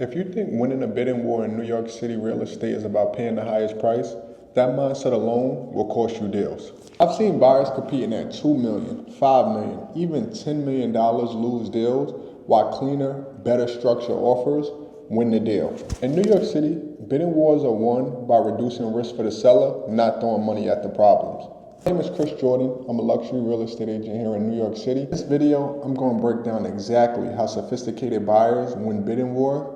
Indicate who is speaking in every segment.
Speaker 1: If you think winning a bidding war in New York City real estate is about paying the highest price, that mindset alone will cost you deals. I've seen buyers competing at $2 million, $5 million, even $10 million lose deals, while cleaner, better structured offers win the deal. In New York City, bidding wars are won by reducing risk for the seller, not throwing money at the problems. My name is Chris Jordan. I'm a luxury real estate agent here in New York City. In this video, I'm going to break down exactly how sophisticated buyers win bidding war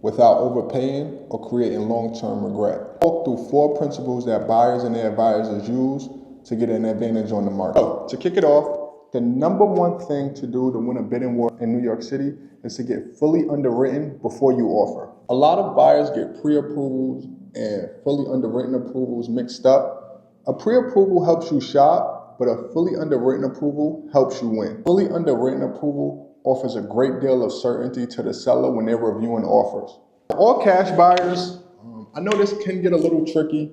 Speaker 1: without overpaying or creating long-term regret. I'll walk through 4 principles that buyers and their advisors use to get an advantage on the market. So, to kick it off, the number one thing to do to win a bidding war in New York City is to get fully underwritten before you offer. A lot of buyers get pre-approvals and fully underwritten approvals mixed up. A pre-approval helps you shop, but a fully underwritten approval helps you win. Fully underwritten approval offers a great deal of certainty to the seller when they're reviewing offers. For all cash buyers, I know this can get a little tricky.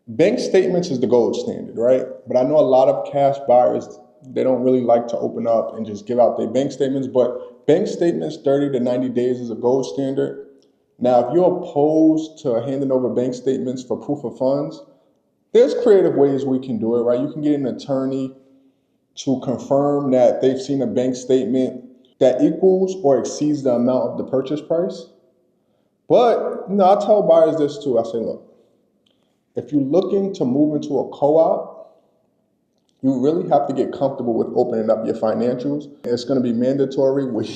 Speaker 1: Bank statements is the gold standard, right? But I know a lot of cash buyers, they don't really like to open up and just give out their bank statements, but bank statements 30 to 90 days is a gold standard. Now, if you're opposed to handing over bank statements for proof of funds, there's creative ways we can do it, right? You can get an attorney to confirm that they've seen a bank statement that equals or exceeds the amount of the purchase price. But I tell buyers this too. I say, look, if you're looking to move into a co-op, you really have to get comfortable with opening up your financials. It's going to be mandatory. We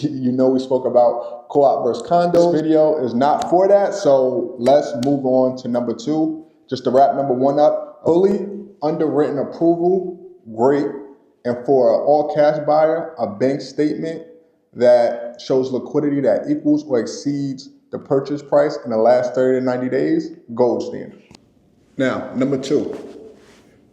Speaker 1: spoke about co-op versus condo. This video is not for that, so let's move on to number 2. Just to wrap number 1 up, fully underwritten approval, great. And for an all-cash buyer, a bank statement that shows liquidity that equals or exceeds the purchase price in the last 30 to 90 days, gold standard. Now, number 2,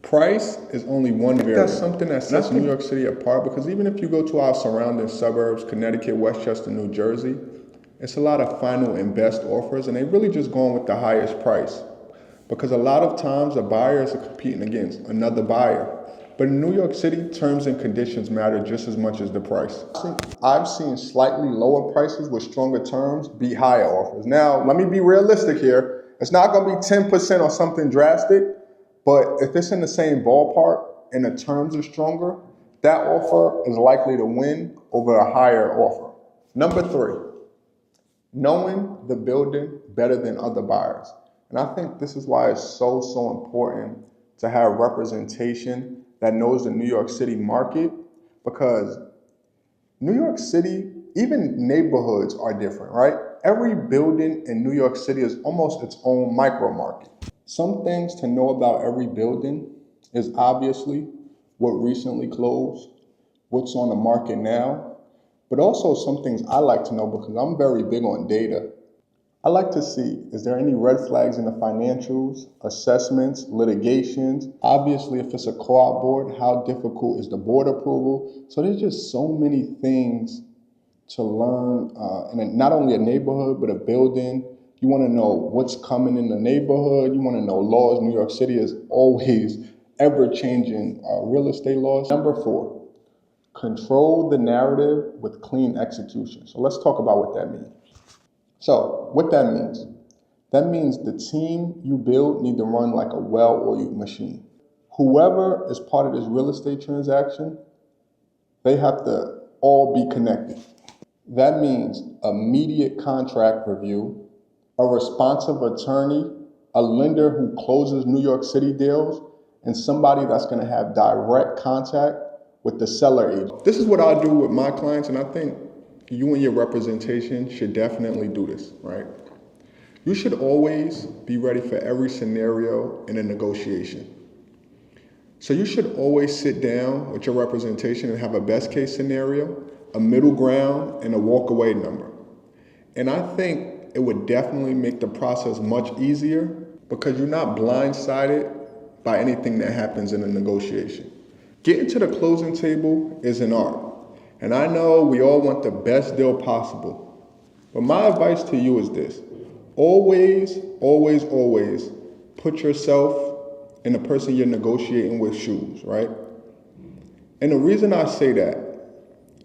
Speaker 1: price is only one variable. That's something that sets New York City apart, because even if you go to our surrounding suburbs, Connecticut, Westchester, New Jersey, it's a lot of final and best offers, and they really just going with the highest price. Because a lot of times the buyers are competing against another buyer. But in New York City, terms and conditions matter just as much as the price. I've seen slightly lower prices with stronger terms beat higher offers. Now, let me be realistic here. It's not going to be 10% or something drastic, but if it's in the same ballpark and the terms are stronger, that offer is likely to win over a higher offer. Number 3, knowing the building better than other buyers. And I think this is why it's so important to have representation that knows the New York City market, because New York City, even neighborhoods are different, right? Every building in New York City is almost its own micro market. Some things to know about every building is obviously what recently closed, what's on the market now, but also some things I like to know because I'm very big on data. I like to see, is there any red flags in the financials, assessments, litigations? Obviously, if it's a co-op board, how difficult is the board approval? So there's just so many things to learn in not only a neighborhood, but a building. You want to know what's coming in the neighborhood. You want to know laws. New York City is always ever-changing real estate laws. Number 4, control the narrative with clean execution. So let's talk about what that means. So what that means the team you build need to run like a well-oiled machine. Whoever is part of this real estate transaction, they have to all be connected. That means immediate contract review, a responsive attorney, a lender who closes New York City deals, and somebody that's going to have direct contact with the seller agent. This is what I do with my clients, and I think you and your representation should definitely do this, right? You should always be ready for every scenario in a negotiation. So you should always sit down with your representation and have a best case scenario, a middle ground, and a walk away number. And I think it would definitely make the process much easier because you're not blindsided by anything that happens in a negotiation. Getting to the closing table is an art. And I know we all want the best deal possible. But my advice to you is this. Always put yourself in the person you're negotiating with shoes, right? And the reason I say that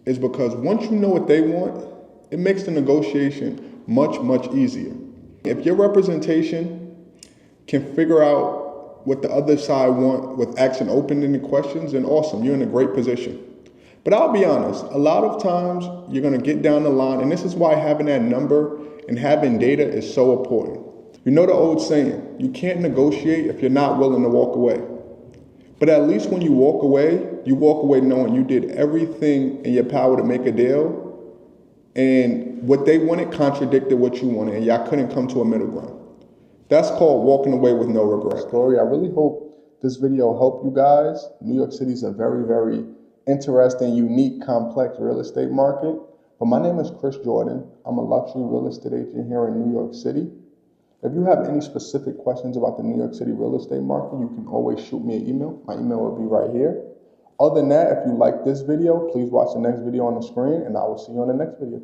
Speaker 1: is because once you know what they want, it makes the negotiation much, much easier. If your representation can figure out what the other side want with asking open-ended questions, then awesome, you're in a great position. But I'll be honest, a lot of times you're gonna get down the line, and this is why having that number and having data is so important. You know the old saying, you can't negotiate if you're not willing to walk away. But at least when you walk away knowing you did everything in your power to make a deal, and what they wanted contradicted what you wanted, and y'all couldn't come to a middle ground. That's called walking away with no regret. Story. I really hope this video helped you guys. New York City is a very, very interesting, unique, complex real estate market. But my name is Chris Jordan. I'm a luxury real estate agent here in New York City. If you have any specific questions about the New York City real estate market, you can always shoot me an email. My email will be right here. Other than that, if you like this video, please watch the next video on the screen, and I will see you on the next video.